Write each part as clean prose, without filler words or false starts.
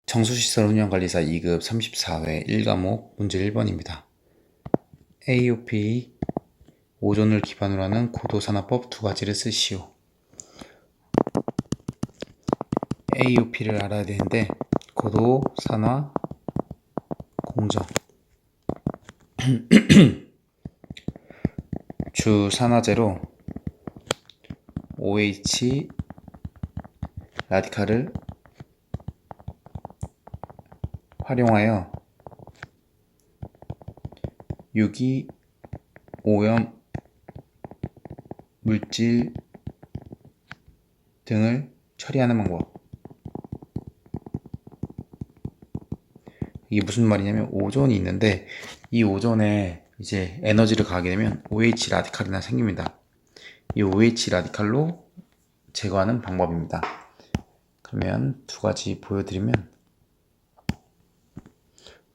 정수시설 운영관리사 2급 34회 1과목 문제 1번입니다. AOP 오존을 기반으로 하는 고도산화법 두 가지를 쓰시오. AOP를 알아야 되는데 고도산화 공정 주산화제로 OH 라디칼을 활용하여 유기 오염 물질 등을 처리하는 방법. 이게 무슨 말이냐면 오존이 있는데 이 오존에 이제 에너지를 가하게 되면 OH 라디칼이나 생깁니다. 이 OH 라디칼로 제거하는 방법입니다. 그러면 두 가지 보여드리면,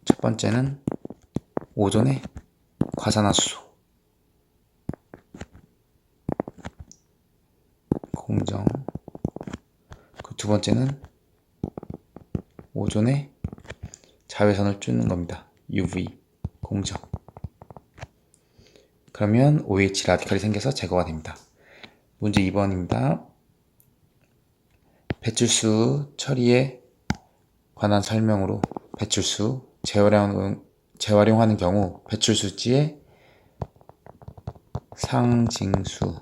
첫 번째는 오존의 과산화수소 공정, 그 두 번째는 오존의 자외선을 쬐는 겁니다. UV 공정. 그러면 OH 라디칼이 생겨서 제거가 됩니다. 문제 2번입니다. 배출수 처리에 관한 설명으로 배출수 재활용하는 경우 배출수지의 상징수,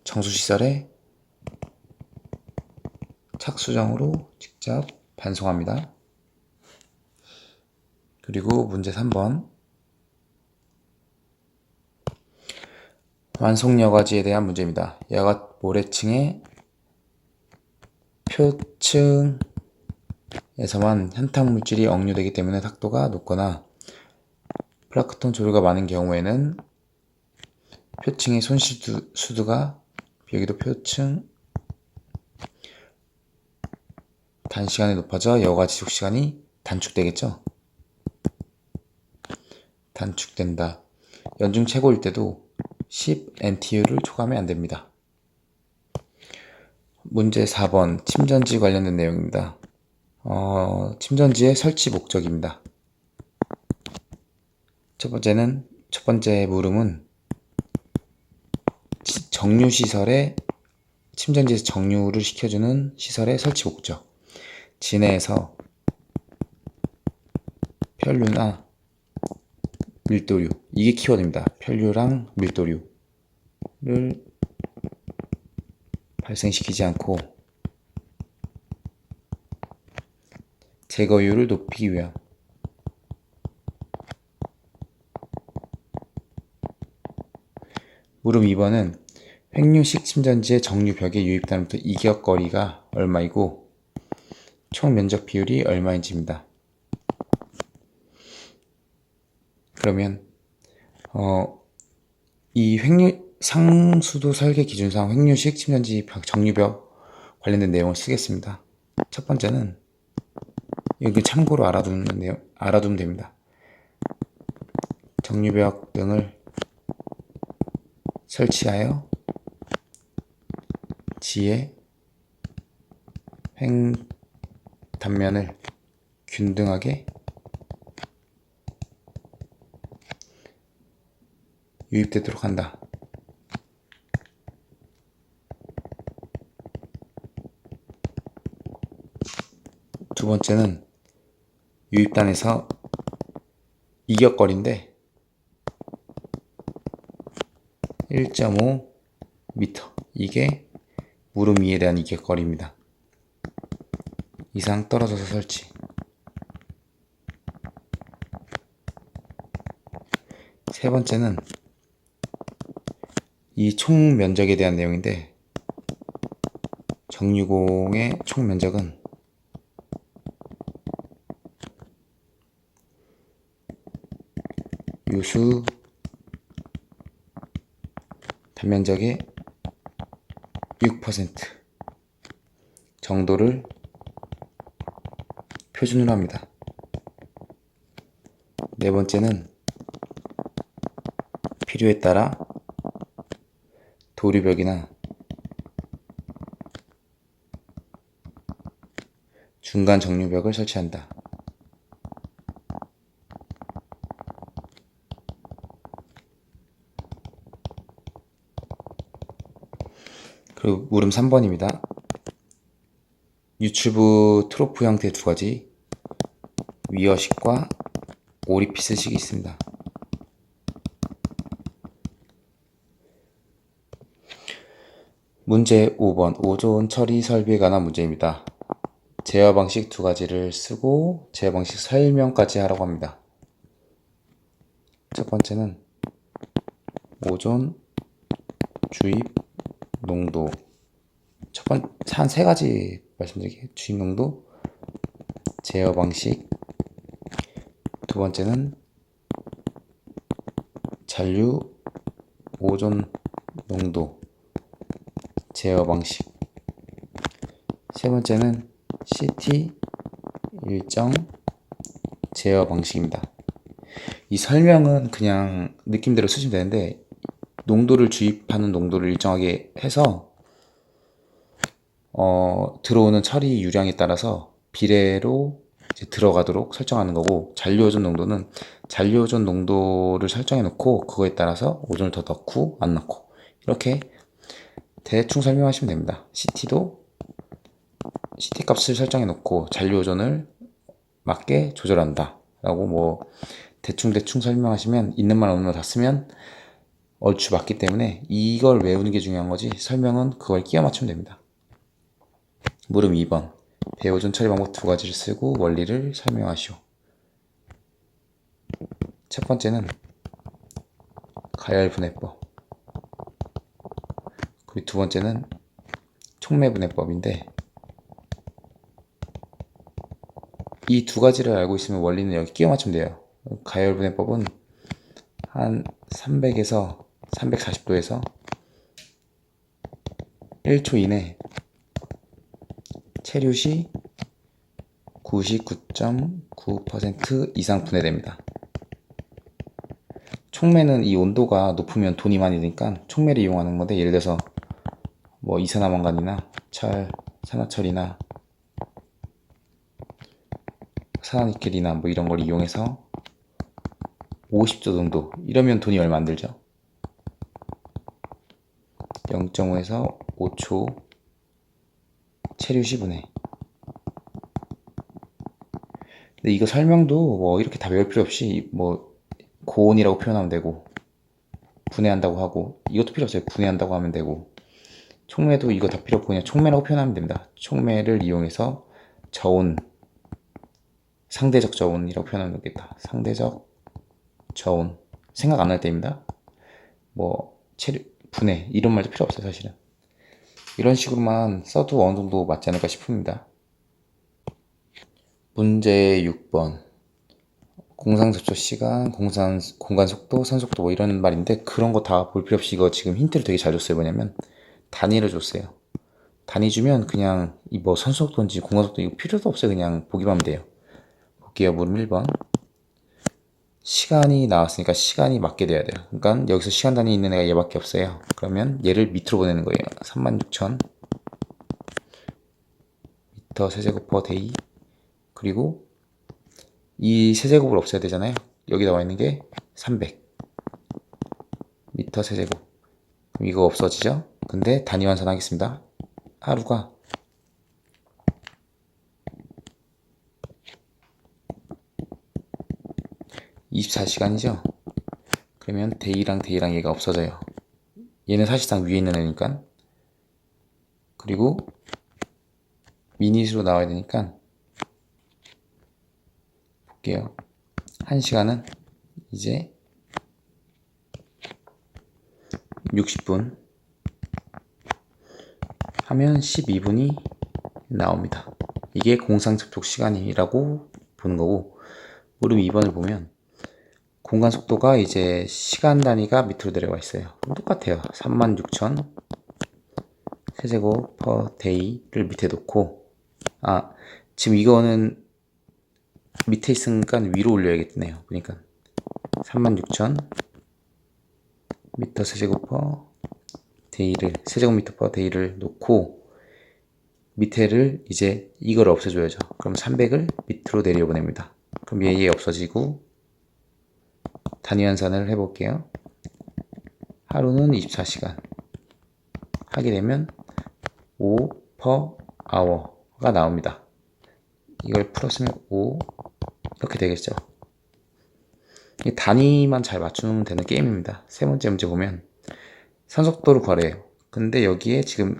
정수시설의 착수정으로 직접 반송합니다. 그리고 문제 3번, 완속여과지에 대한 문제입니다. 여과 모래층의 표층에서만 현탁물질이 억류되기 때문에 탁도가 높거나 플라크톤 조류가 많은 경우에는 표층의 손실수두가, 여기도 표층, 단시간에 높아져 여과 지속시간이 단축되겠죠. 단축된다. 연중 최고일 때도 10NTU를 초과하면 안됩니다. 문제 4번 침전지 관련된 내용입니다. 침전지의 설치 목적입니다. 첫 번째 물음은 정류시설에, 침전지에서 정류를 시켜주는 시설의 설치 목적, 진해에서 편류나 밀도류, 이게 키워드입니다. 편류랑 밀도류를 발생시키지 않고 제거율을 높이기 위함. 물음 2번은 횡류식 침전지의 정류벽의 유입단부터 이격거리가 얼마이고 총 면적 비율이 얼마인지입니다. 그러면 이 상수도 설계 기준상 횡류식 침전지 정류벽 관련된 내용을 쓰겠습니다. 첫 번째는 여기 참고로 알아두면 됩니다. 정류벽 등을 설치하여 지의 횡 단면을 균등하게 유입되도록 한다. 두 번째는 유입단에서 이격거리인데 1.5m, 이게 물음 위에 대한 이격거리입니다. 이상 떨어져서 설치. 세 번째는 이 총 면적에 대한 내용인데, 정유공의 총 면적은 유수 단면적의 6% 정도를 표준으로 합니다. 네 번째는 필요에 따라 도류벽이나 중간 정류벽을 설치한다. 그리고 물음 3번입니다. 유튜브 트로프 형태 두 가지, 위어식과 오리피스식이 있습니다. 문제 5번 오존 처리 설비에 관한 문제입니다. 제어 방식 두 가지를 쓰고 제어 방식 설명까지 하라고 합니다. 첫 번째는 오존 주입 농도, 한 세 가지 말씀드릴게요. 주입 농도, 제어 방식, 두 번째는 잔류 오존 농도, 제어 방식, 세 번째는 CT 일정 제어 방식입니다. 이 설명은 그냥 느낌대로 쓰시면 되는데, 농도를 주입하는 농도를 일정하게 해서 들어오는 처리 유량에 따라서 비례로 이제 들어가도록 설정하는 거고, 잔류오존 농도는 잔류오존 농도를 설정해 놓고 그거에 따라서 오존을 더 넣고 안 넣고 이렇게 대충 설명하시면 됩니다. CT도 CT 값을 설정해 놓고 잔류오존을 맞게 조절한다 라고 뭐 대충 설명하시면 있는 말 없는 말 다 쓰면 얼추 맞기 때문에 이걸 외우는 게 중요한 거지, 설명은 그걸 끼워 맞추면 됩니다. 물음 2번 배오존 처리 방법 두 가지를 쓰고 원리를 설명하시오. 첫 번째는 가열분해법, 그리고 두 번째는 촉매분해법인데, 이 두 가지를 알고 있으면 원리는 여기 끼워 맞추면 돼요. 가열분해법은 한 300에서 340도에서 1초 이내 체류시 99.9% 이상 분해됩니다. 촉매는 이 온도가 높으면 돈이 많이 드니까 촉매를 이용하는 건데, 예를 들어서 뭐 이산화망간이나 철, 산화철이나 산화니켈이나 뭐 이런 걸 이용해서 50도 정도, 이러면 돈이 얼마 안 들죠. 0.5에서 5초 체류시 분해. 근데 이거 설명도 뭐 이렇게 다 외울 필요 없이 뭐 고온이라고 표현하면 되고, 분해한다고 하고, 이것도 필요 없어요. 분해한다고 하면 되고, 촉매도 이거 다 필요 없고 그냥 촉매라고 표현하면 됩니다. 촉매를 이용해서 저온, 상대적 저온이라고 표현하면 되겠다. 상대적 저온, 생각 안 날 때입니다. 뭐 체류, 분해 이런 말도 필요 없어요. 사실은 이런 식으로만 써도 어느 정도 맞지 않을까 싶습니다. 문제 6번 공상 접촉 시간, 공간 속도, 선속도 뭐 이런 말인데, 그런 거 다 볼 필요 없이 이거 지금 힌트를 되게 잘 줬어요. 뭐냐면 단위를 줬어요. 단위 주면 그냥 이 뭐 선속도인지 공간속도 이거 필요도 없어요. 그냥 보기만 하면 돼요. 볼게요. 물음 1번 시간이 나왔으니까 시간이 맞게 돼야 돼요. 그러니까 여기서 시간 단위 있는 애가 얘밖에 없어요. 그러면 얘를 밑으로 보내는 거예요. 36,000 미터 세제곱 퍼 데이, 그리고 이 세제곱을 없애야 되잖아요. 여기 나와 있는 게 300 미터 세제곱. 그럼 이거 없어지죠? 근데 단위 환산하겠습니다. 하루가 24시간이죠? 그러면 데이랑 데이랑 얘가 없어져요. 얘는 사실상 위에 있는 애니까. 그리고 미닛으로 나와야 되니까 볼게요. 1시간은 이제 60분 하면 12분이 나옵니다. 이게 공상 접촉 시간이라고 보는 거고, 물음 2번을 보면 공간 속도가 이제 시간 단위가 밑으로 내려와 있어요. 똑같아요. 36,000 세제곱 퍼 데이를 밑에 놓고, 지금 이거는 밑에 있으니까 위로 올려야겠네요. 그러니까 36,000 미터 세제곱 퍼 데이를, 세제곱미터 퍼 데이를 놓고, 밑에를 이제 이걸 없애줘야죠. 그럼 300을 밑으로 내려보냅니다. 그럼 얘 없어지고 단위 환산을 해볼게요. 하루는 24시간 하게 되면 5 per hour가 나옵니다. 이걸 풀었으면 5 이렇게 되겠죠. 이 단위만 잘 맞추면 되는 게임입니다. 세 번째 문제 보면 산속도를 구하래요. 근데 여기에 지금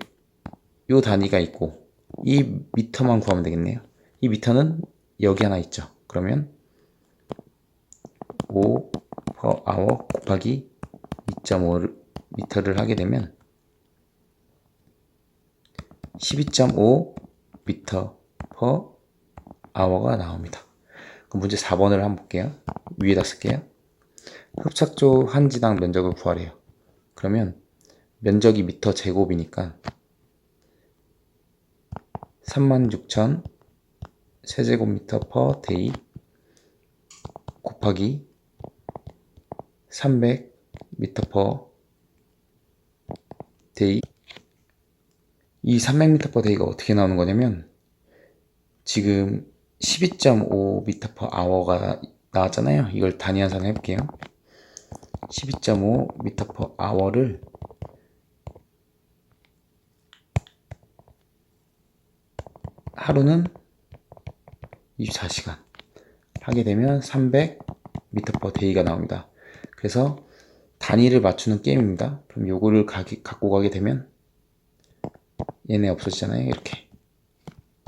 요 단위가 있고 이 미터만 구하면 되겠네요. 이 미터는 여기 하나 있죠. 그러면 5 per hour 곱하기 2.5 미터를 하게 되면 12.5 미터 per hour가 나옵니다. 그럼 문제 4번을 한번 볼게요. 위에다 쓸게요. 흡착조 한 지당 면적을 구하래요. 그러면 면적이 미터 제곱이니까 36,000 세제곱미터 per day 곱하기 300 미터 per day. 이 300m per day가 어떻게 나오는 거냐면 지금 12.5 미터 per hour가 나왔잖아요. 이걸 단위 환산을 해볼게요. 12.5 미터 per hour를 하루는 24시간 하게 되면 300 미터 per day가 나옵니다. 그래서 단위를 맞추는 게임입니다. 그럼 요거를 갖고 가게 되면 얘네 없어지잖아요. 이렇게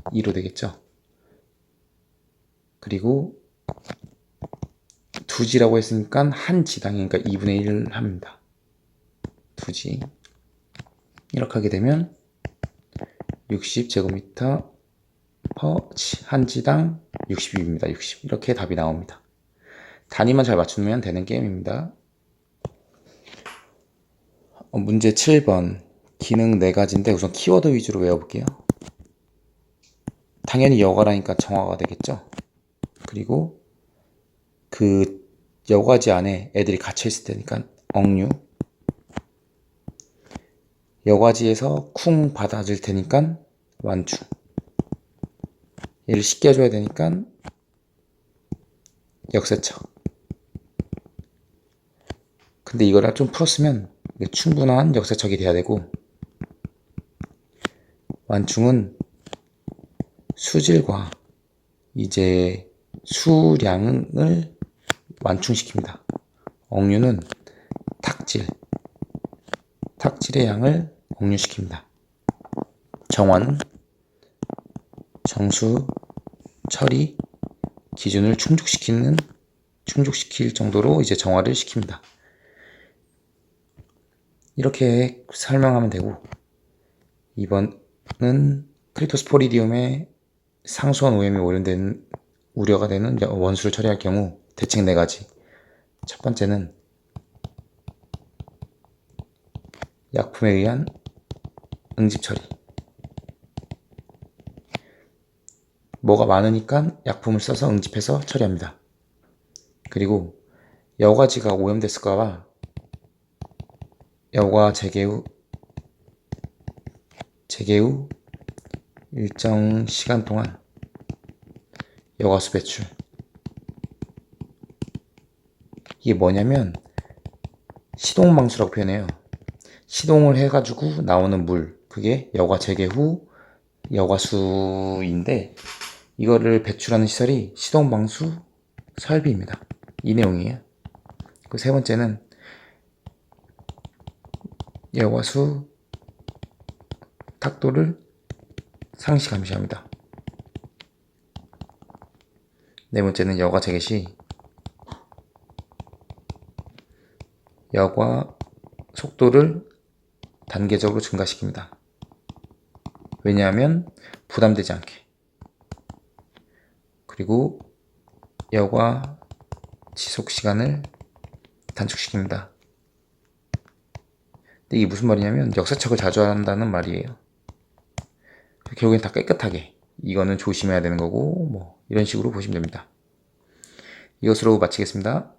2로 되겠죠. 그리고 2지라고 했으니까 한 지당이니까 2분의 1을 합니다. 2지 이렇게 하게 되면 60제곱미터 한 지당 60입니다. 60 이렇게 답이 나옵니다. 단위만 잘 맞추면 되는 게임입니다. 문제 7번 기능 4가지인데 우선 키워드 위주로 외워볼게요. 당연히 여과라니까 정화가 되겠죠. 그리고 그 여과지 안에 애들이 갇혀있을 테니까 억류, 여과지에서 쿵 받아줄 테니까 완충, 얘를 쉽게 해줘야 되니까 역세척. 근데 이거를 좀 풀었으면 충분한 역세척이 돼야 되고, 완충은 수질과 이제 수량을 완충시킵니다. 억류는 탁질의 양을 억류시킵니다. 정화는 정수, 처리, 기준을 충족시킬 정도로 이제 정화를 시킵니다. 이렇게 설명하면 되고, 2번은 크립토스포리디움의 상수원 오염이 우려가 되는 원수를 처리할 경우 대책 4가지. 첫 번째는 약품에 의한 응집 처리. 뭐가 많으니까 약품을 써서 응집해서 처리합니다. 그리고 여과지가 오염됐을까봐 여과 재개 후 일정 시간 동안 여과수 배출. 이게 뭐냐면 시동방수라고 표현해요. 시동을 해가지고 나오는 물, 그게 여과 재개 후 여과수인데 이거를 배출하는 시설이 시동방수 설비입니다. 이 내용이에요. 그 세 번째는 여과수 탁도를 상시 감시합니다. 네 번째는 여과 재개 시 여과 속도를 단계적으로 증가시킵니다. 왜냐하면 부담되지 않게. 그리고 여과 지속 시간을 단축시킵니다. 근데 이게 무슨 말이냐면 역세척을 자주 한다는 말이에요. 결국엔 다 깨끗하게. 이거는 조심해야 되는 거고 뭐 이런 식으로 보시면 됩니다. 이것으로 마치겠습니다.